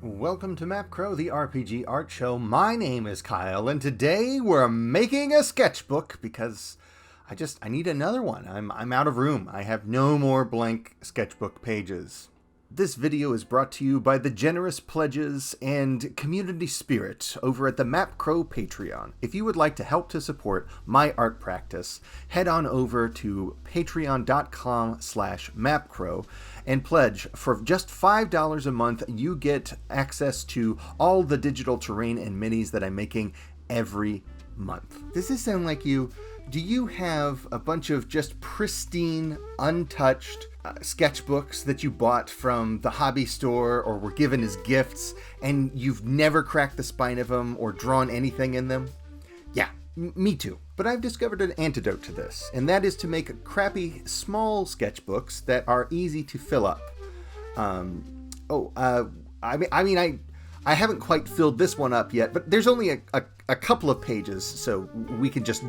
Welcome to Map Crow, the RPG art show. My name is Kyle, and today we're making a sketchbook because I need another one. I'm out of room. I have no more blank sketchbook pages. This video is brought to you by the generous pledges and community spirit over at the Map Crow Patreon. If you would like to help to support my art practice, head on over to patreon.com/mapcrow and pledge. For just $5 a month, you get access to all the digital terrain and minis that I'm making every month. Does this sound like you? Do you have a bunch of just pristine, untouched sketchbooks that you bought from the hobby store or were given as gifts, and you've never cracked the spine of them or drawn anything in them? Yeah, me too. But I've discovered an antidote to this, and that is to make crappy, small sketchbooks that are easy to fill up. I haven't quite filled this one up yet, but there's only a couple of pages, so we could just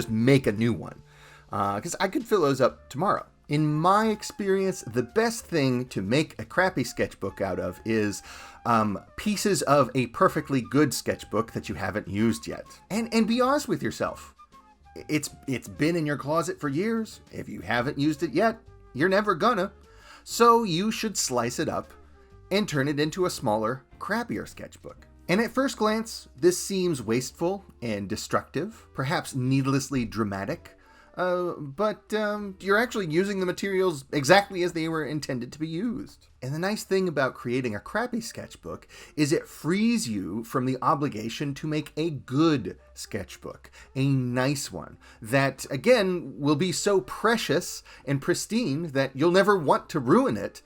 make a new one, because I could fill those up tomorrow. In my experience, the best thing to make a crappy sketchbook out of is pieces of a perfectly good sketchbook that you haven't used yet. And be honest with yourself. It's been in your closet for years. If you haven't used it yet, you're never gonna. So you should slice it up and turn it into a smaller, crappier sketchbook. And at first glance, this seems wasteful and destructive, perhaps needlessly dramatic. But you're actually using the materials exactly as they were intended to be used. And the nice thing about creating a crappy sketchbook is it frees you from the obligation to make a good sketchbook, a nice one, that, again, will be so precious and pristine that you'll never want to ruin it.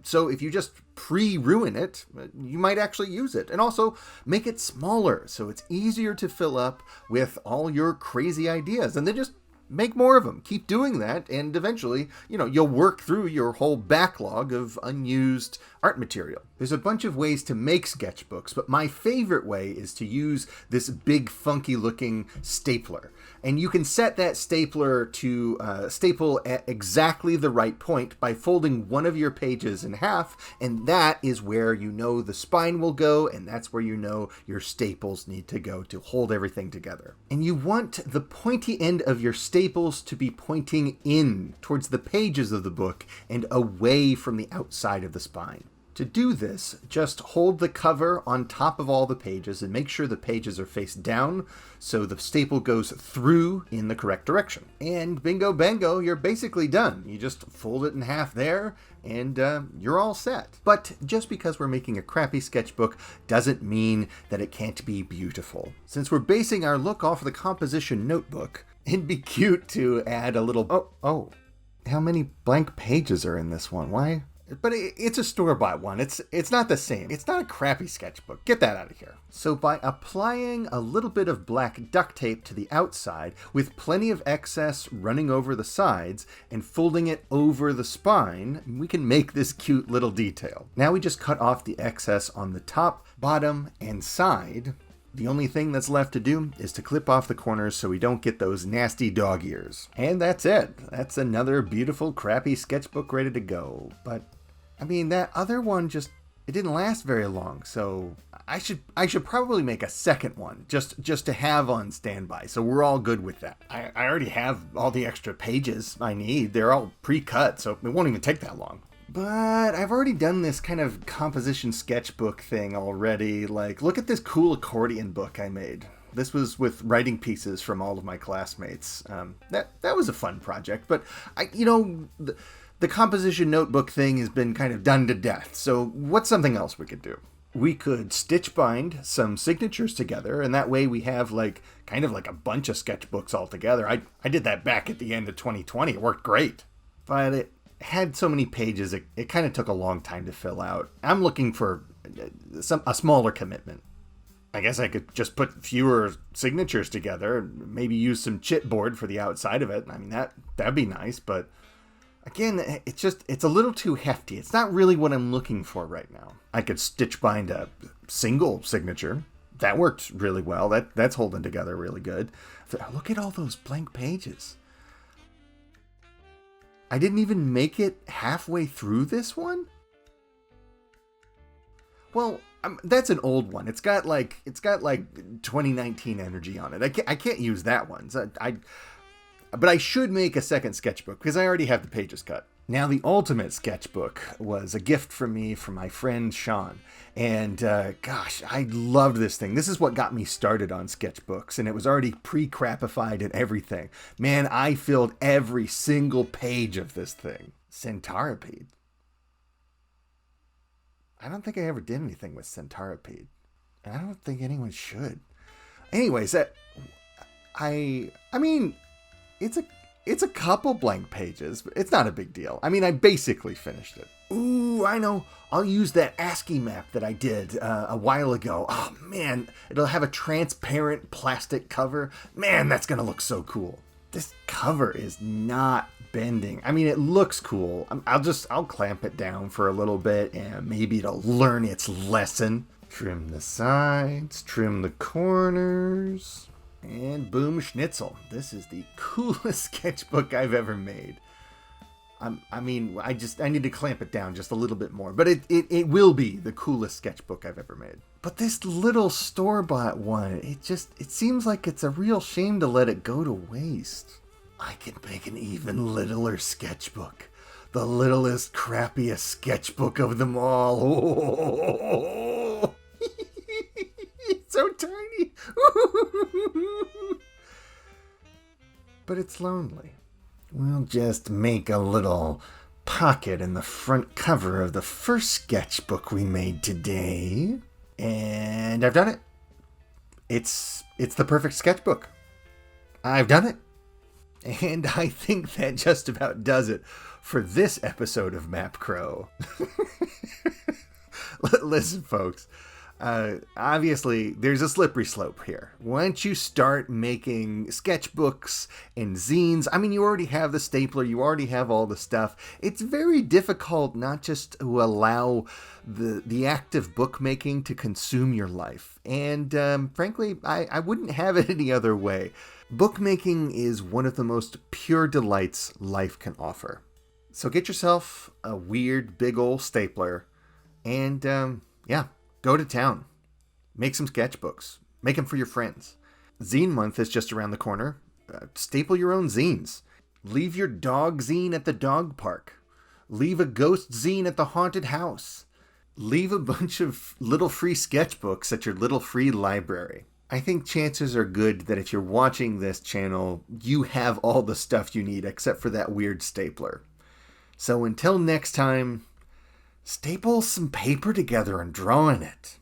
So if you just pre-ruin it, you might actually use it. And also make it smaller so it's easier to fill up with all your crazy ideas. And then just make more of them. Keep doing that, and eventually, you'll work through your whole backlog of unused art material. There's a bunch of ways to make sketchbooks, but my favorite way is to use this big, funky-looking stapler. And you can set that stapler to staple at exactly the right point by folding one of your pages in half, and that is where you know the spine will go, and that's where you know your staples need to go to hold everything together. And you want the pointy end of your staples to be pointing in towards the pages of the book and away from the outside of the spine. To do this, just hold the cover on top of all the pages and make sure the pages are face down so the staple goes through in the correct direction. And bingo bango, you're basically done. You just fold it in half there and you're all set. But just because we're making a crappy sketchbook doesn't mean that it can't be beautiful. Since we're basing our look off of the composition notebook, it'd be cute to add a little... Oh, how many blank pages are in this one? Why? But it's a store-bought one. It's not the same. It's not a crappy sketchbook. Get that out of here. So by applying a little bit of black duct tape to the outside with plenty of excess running over the sides and folding it over the spine, we can make this cute little detail. Now we just cut off the excess on the top, bottom, and side. The only thing that's left to do is to clip off the corners so we don't get those nasty dog ears. And that's it. That's another beautiful, crappy sketchbook ready to go. But, that other one it didn't last very long, so I should probably make a second one just to have on standby, so we're all good with that. I already have all the extra pages I need. They're all pre-cut, so it won't even take that long. But I've already done this kind of composition sketchbook thing already. Like, look at this cool accordion book I made. This was with writing pieces from all of my classmates. That was a fun project, but the composition notebook thing has been kind of done to death. So what's something else we could do? We could stitch bind some signatures together, and that way we have kind of like a bunch of sketchbooks all together. I did that back at the end of 2020. It worked great. But it had so many pages, it kind of took a long time to fill out. I'm looking for a smaller commitment. I guess I could just put fewer signatures together, maybe use some chipboard for the outside of it. That'd be nice, but again, it's a little too hefty. It's not really what I'm looking for right now. I could stitch bind a single signature. That worked really well. That's holding together really good. Look at all those blank pages. I didn't even make it halfway through this one? Well, that's an old one. It's got like 2019 energy on it. I can't use that one. So but I should make a second sketchbook because I already have the pages cut. Now, the ultimate sketchbook was a gift from me from my friend Sean. And gosh, I loved this thing. This is what got me started on sketchbooks, and it was already pre-crapified and everything. Man, I filled every single page of this thing. Centipede. I don't think I ever did anything with Centipede. And I don't think anyone should. Anyways, I mean, it's a couple blank pages, but it's not a big deal. I mean, I basically finished it. Ooh, I know. I'll use that ASCII map that I did a while ago. Oh, man. It'll have a transparent plastic cover. Man, that's going to look so cool. This cover is not bending. I mean, it looks cool. I'll clamp it down for a little bit and maybe it'll learn its lesson. Trim the sides, trim the corners. And boom, schnitzel. This is the coolest sketchbook I've ever made. I need to clamp it down just a little bit more. But it will be the coolest sketchbook I've ever made. But this little store-bought one, it seems like it's a real shame to let it go to waste. I can make an even littler sketchbook. The littlest, crappiest sketchbook of them all. Oh. It's so tiny. But it's lonely. We'll just make a little pocket in the front cover of the first sketchbook we made today. And I've done it. It's the perfect sketchbook. I've done it. And I think that just about does it for this episode of Map Crow. Listen, folks. Obviously, there's a slippery slope here. Once you start making sketchbooks and zines, I mean, you already have the stapler, you already have all the stuff. It's very difficult not just to allow the act of bookmaking to consume your life. And frankly, I wouldn't have it any other way. Bookmaking is one of the most pure delights life can offer. So get yourself a weird big old stapler and go to town. Make some sketchbooks. Make them for your friends. Zine month is just around the corner. Staple your own zines. Leave your dog zine at the dog park. Leave a ghost zine at the haunted house. Leave a bunch of little free sketchbooks at your little free library. I think chances are good that if you're watching this channel, you have all the stuff you need except for that weird stapler. So until next time, staple some paper together and draw in it.